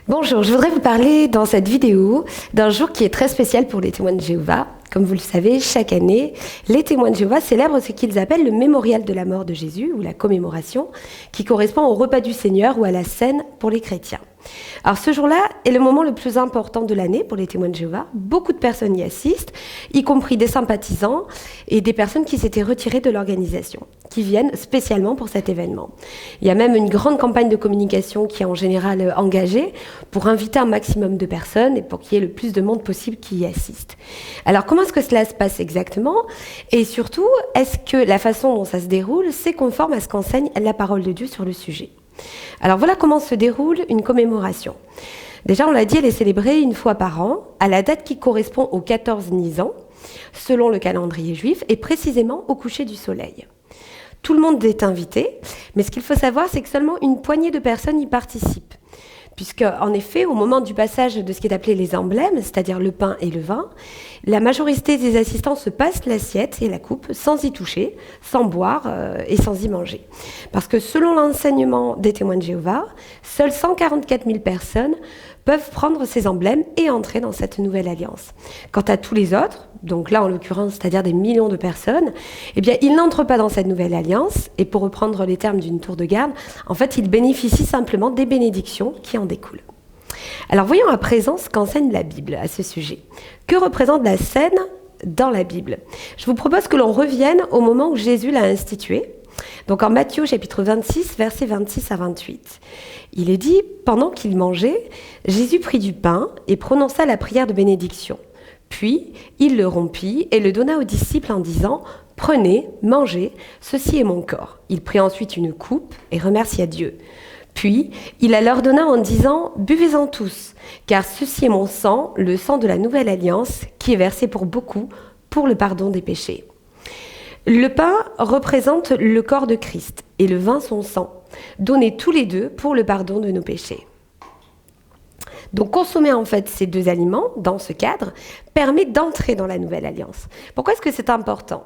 Bonjour, je voudrais vous parler dans cette vidéo d'un jour qui est très spécial pour les témoins de Jéhovah. Comme vous le savez, chaque année, les témoins de Jéhovah célèbrent ce qu'ils appellent le mémorial de la mort de Jésus, ou la commémoration, qui correspond au repas du Seigneur ou à la scène pour les chrétiens. Alors ce jour-là est le moment le plus important de l'année pour les témoins de Jéhovah. Beaucoup de personnes y assistent, y compris des sympathisants et des personnes qui s'étaient retirées de l'organisation, qui viennent spécialement pour cet événement. Il y a même une grande campagne de communication qui est en général engagée pour inviter un maximum de personnes et pour qu'il y ait le plus de monde possible qui y assiste. Alors comment est-ce que cela se passe exactement? Et surtout, est-ce que la façon dont ça se déroule, c'est conforme à ce qu'enseigne la parole de Dieu sur le sujet? Alors voilà comment se déroule une commémoration. Déjà, on l'a dit, elle est célébrée une fois par an, à la date qui correspond au 14 Nisan, selon le calendrier juif, et précisément au coucher du soleil. Tout le monde est invité, mais ce qu'il faut savoir, c'est que seulement une poignée de personnes y participent. Puisque, en effet, au moment du passage de ce qui est appelé les emblèmes, c'est-à-dire le pain et le vin, la majorité des assistants se passent l'assiette et la coupe sans y toucher, sans boire et sans y manger. Parce que selon l'enseignement des témoins de Jéhovah, seules 144 000 personnes peuvent prendre ces emblèmes et entrer dans cette nouvelle alliance. Quant à tous les autres, donc là en l'occurrence, c'est-à-dire des millions de personnes, eh bien ils n'entrent pas dans cette nouvelle alliance, et pour reprendre les termes d'une tour de garde, en fait ils bénéficient simplement des bénédictions qui en découlent. Alors voyons à présent ce qu'enseigne la Bible à ce sujet. Que représente la scène dans la Bible? Je vous propose que l'on revienne au moment où Jésus l'a instituée. Donc en Matthieu chapitre 26, versets 26 à 28. Il est dit, pendant qu'il mangeait, Jésus prit du pain et prononça la prière de bénédiction. Puis il le rompit et le donna aux disciples en disant, « Prenez, mangez, ceci est mon corps. » Il prit ensuite une coupe et remercia Dieu. Puis il la leur donna en disant, « Buvez-en tous, car ceci est mon sang, le sang de la nouvelle alliance, qui est versé pour beaucoup pour le pardon des péchés. » Le pain représente le corps de Christ et le vin son sang, donnés tous les deux pour le pardon de nos péchés. Donc consommer en fait ces deux aliments dans ce cadre permet d'entrer dans la nouvelle alliance. Pourquoi est-ce que c'est important?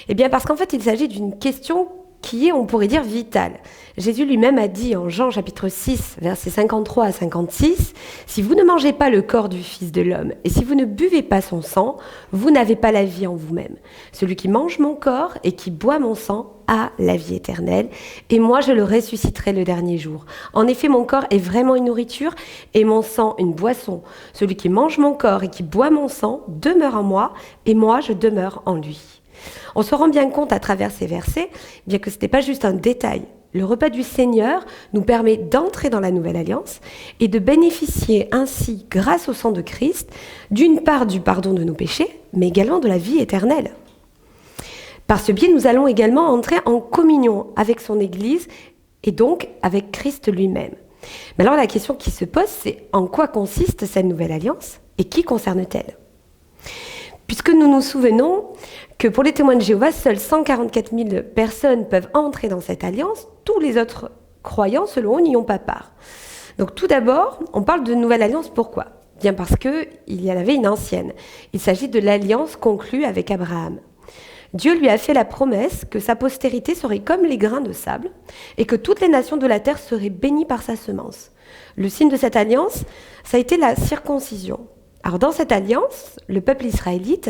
Eh bien parce qu'en fait il s'agit d'une question qui est, on pourrait dire, vitale. Jésus lui-même a dit en Jean chapitre 6, versets 53 à 56, « Si vous ne mangez pas le corps du Fils de l'homme, et si vous ne buvez pas son sang, vous n'avez pas la vie en vous-même. Celui qui mange mon corps et qui boit mon sang a la vie éternelle, et moi je le ressusciterai le dernier jour. En effet, mon corps est vraiment une nourriture, et mon sang une boisson. Celui qui mange mon corps et qui boit mon sang demeure en moi, et moi je demeure en lui. » On se rend bien compte à travers ces versets, bien que ce n'est pas juste un détail. Le repas du Seigneur nous permet d'entrer dans la nouvelle alliance et de bénéficier ainsi, grâce au sang de Christ, d'une part du pardon de nos péchés, mais également de la vie éternelle. Par ce biais, nous allons également entrer en communion avec son Église et donc avec Christ lui-même. Mais alors la question qui se pose, c'est en quoi consiste cette nouvelle alliance et qui concerne-t-elle ? Puisque nous nous souvenons que pour les témoins de Jéhovah, seules 144 000 personnes peuvent entrer dans cette alliance, tous les autres croyants, selon eux, n'y ont pas part. Donc tout d'abord, on parle de nouvelle alliance, pourquoi? Bien parce qu'il y en avait une ancienne. Il s'agit de l'alliance conclue avec Abraham. Dieu lui a fait la promesse que sa postérité serait comme les grains de sable et que toutes les nations de la terre seraient bénies par sa semence. Le signe de cette alliance, ça a été la circoncision. Alors dans cette alliance, le peuple israélite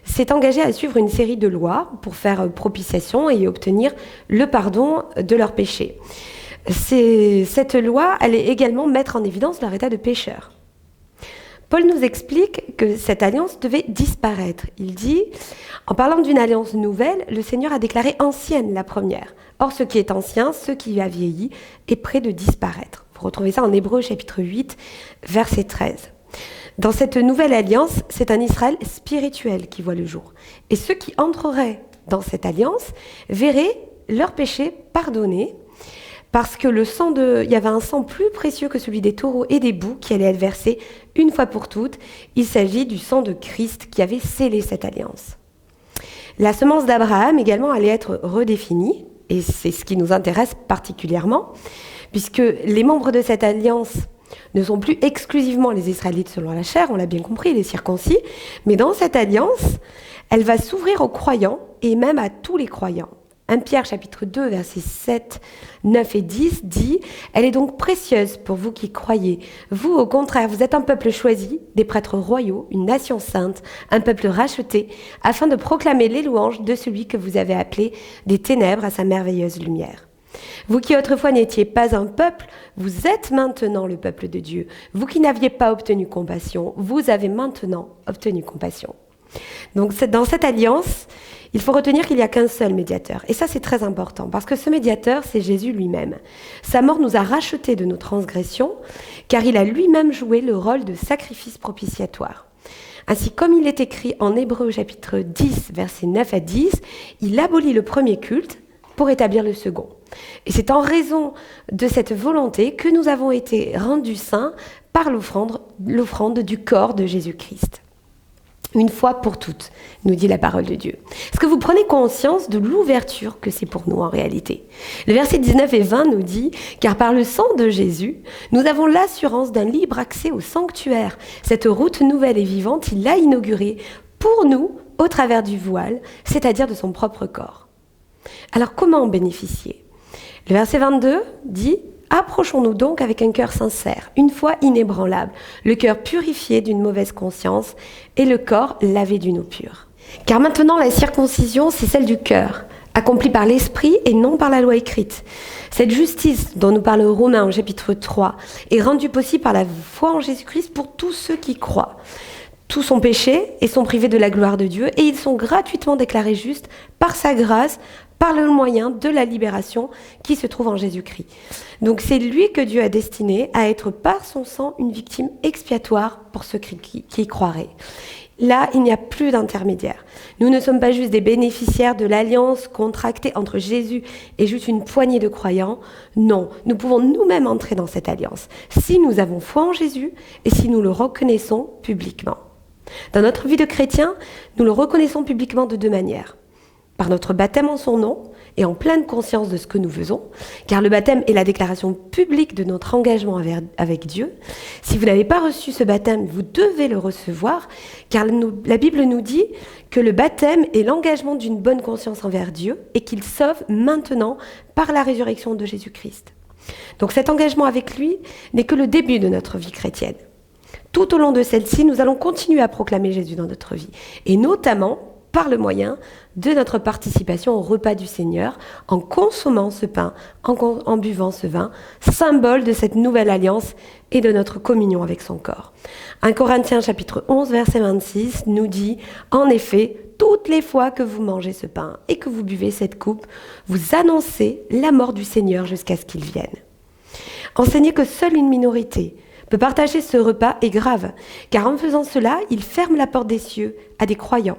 s'est engagé à suivre une série de lois pour faire propitiation et obtenir le pardon de leurs péchés. Cette loi allait également mettre en évidence leur état de pécheur. Paul nous explique que cette alliance devait disparaître. Il dit, en parlant d'une alliance nouvelle, le Seigneur a déclaré ancienne la première. Or, ce qui est ancien, ce qui a vieilli, est près de disparaître. Vous retrouvez ça en Hébreux chapitre 8, verset 13. Dans cette nouvelle alliance, c'est un Israël spirituel qui voit le jour. Et ceux qui entreraient dans cette alliance verraient leurs péchés pardonnés parce que il y avait un sang plus précieux que celui des taureaux et des boucs qui allait être versé une fois pour toutes. Il s'agit du sang de Christ qui avait scellé cette alliance. La semence d'Abraham également allait être redéfinie, et c'est ce qui nous intéresse particulièrement, puisque les membres de cette alliance ne sont plus exclusivement les Israélites selon la chair, on l'a bien compris, les circoncis, mais dans cette alliance, elle va s'ouvrir aux croyants et même à tous les croyants. 1 Pierre chapitre 2, versets 7, 9 et 10 dit « Elle est donc précieuse pour vous qui croyez. Vous, au contraire, vous êtes un peuple choisi, des prêtres royaux, une nation sainte, un peuple racheté, afin de proclamer les louanges de celui que vous avez appelé des ténèbres à sa merveilleuse lumière. » Vous qui autrefois n'étiez pas un peuple, vous êtes maintenant le peuple de Dieu. Vous qui n'aviez pas obtenu compassion, vous avez maintenant obtenu compassion. Donc dans cette alliance, il faut retenir qu'il n'y a qu'un seul médiateur. Et ça, c'est très important, parce que ce médiateur, c'est Jésus lui-même. Sa mort nous a rachetés de nos transgressions, car il a lui-même joué le rôle de sacrifice propitiatoire. Ainsi, comme il est écrit en Hébreux chapitre 10, versets 9 à 10, il abolit le premier culte pour établir le second. Et c'est en raison de cette volonté que nous avons été rendus saints par l'offrande du corps de Jésus-Christ. Une fois pour toutes, nous dit la parole de Dieu. Est-ce que vous prenez conscience de l'ouverture que c'est pour nous en réalité ? Le verset 19 et 20 nous dit « Car par le sang de Jésus, nous avons l'assurance d'un libre accès au sanctuaire. Cette route nouvelle et vivante, il l'a inaugurée pour nous au travers du voile, c'est-à-dire de son propre corps. » Alors comment en bénéficier ? Le verset 22 dit « Approchons-nous donc avec un cœur sincère, une foi inébranlable, le cœur purifié d'une mauvaise conscience et le corps lavé d'une eau pure. » Car maintenant la circoncision, c'est celle du cœur, accomplie par l'esprit et non par la loi écrite. Cette justice dont nous parle Romains au chapitre 3 est rendue possible par la foi en Jésus-Christ pour tous ceux qui croient. Tous sont péchés et sont privés de la gloire de Dieu et ils sont gratuitement déclarés justes par sa grâce, par le moyen de la libération qui se trouve en Jésus-Christ. Donc c'est lui que Dieu a destiné à être par son sang une victime expiatoire pour ceux qui y croiraient. Là, il n'y a plus d'intermédiaire. Nous ne sommes pas juste des bénéficiaires de l'alliance contractée entre Jésus et juste une poignée de croyants. Non, nous pouvons nous-mêmes entrer dans cette alliance si nous avons foi en Jésus et si nous le reconnaissons publiquement. Dans notre vie de chrétien, nous le reconnaissons publiquement de deux manières. Par notre baptême en son nom et en pleine conscience de ce que nous faisons, car le baptême est la déclaration publique de notre engagement avec Dieu. Si vous n'avez pas reçu ce baptême, vous devez le recevoir, car la Bible nous dit que le baptême est l'engagement d'une bonne conscience envers Dieu et qu'il sauve maintenant par la résurrection de Jésus-Christ. Donc cet engagement avec lui n'est que le début de notre vie chrétienne. Tout au long de celle-ci, nous allons continuer à proclamer Jésus dans notre vie, et notamment par le moyen de notre participation au repas du Seigneur, en consommant ce pain, en buvant ce vin, symbole de cette nouvelle alliance et de notre communion avec son corps. 1 Corinthiens chapitre 11, verset 26 nous dit « En effet, toutes les fois que vous mangez ce pain et que vous buvez cette coupe, vous annoncez la mort du Seigneur jusqu'à ce qu'il vienne. » Enseigner que seule une minorité peut partager ce repas est grave, car en faisant cela, il ferme la porte des cieux à des croyants.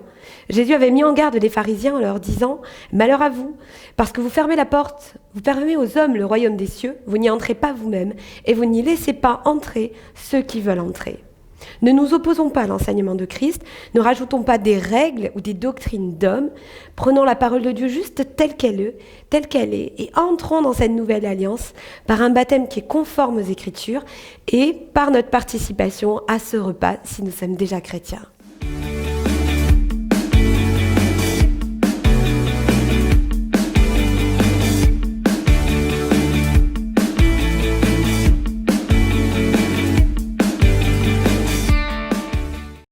Jésus avait mis en garde les pharisiens en leur disant « Malheur à vous, parce que vous fermez la porte, vous fermez aux hommes le royaume des cieux, vous n'y entrez pas vous-même, et vous n'y laissez pas entrer ceux qui veulent entrer. » Ne nous opposons pas à l'enseignement de Christ, ne rajoutons pas des règles ou des doctrines d'hommes, prenons la parole de Dieu juste telle qu'elle est, et entrons dans cette nouvelle alliance par un baptême qui est conforme aux Écritures et par notre participation à ce repas si nous sommes déjà chrétiens.